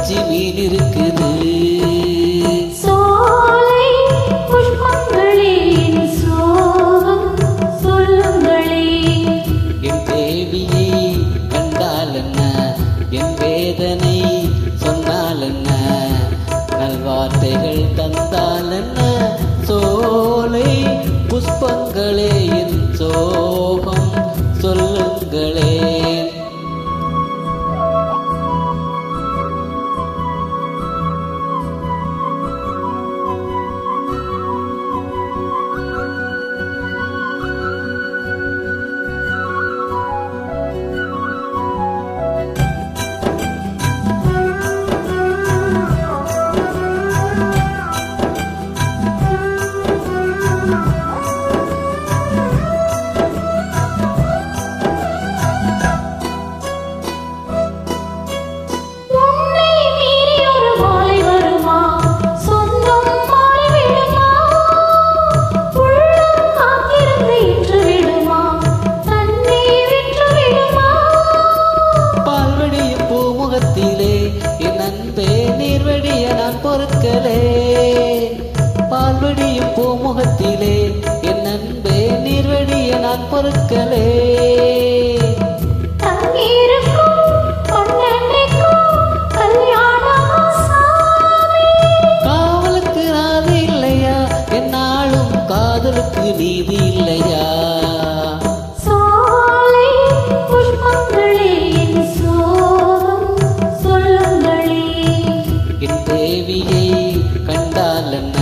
வஞ்சி மீன் இருக்குது. சோலை புஷ்பங்களின் சோகம் சொல்லுங்களே. என் தேவியை கண்டால் என்ன, என் வேதனை சொன்னால் என்ன, நல்வார்த்தைகள் தந்தால் என்ன. சோலை புஷ்பங்களே என் சோகம் சொல்லுங்களே. என் அன்பே நீர்வடிய நான் பொறுக்கலே. பால்வடியும் பூமுகத்திலே என் அன்பே நீர்வடிய நான் பொறுக்கலே. காவலுக்கு நாதி இல்லையா, என்னாலும் காதலுக்கு நீதி இல்லையா. தேவியை கண்டால் என்ன,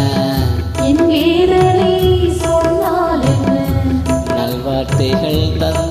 என் வேதனை சொன்னால் என்ன, நல்வார்த்தைகள் தந்த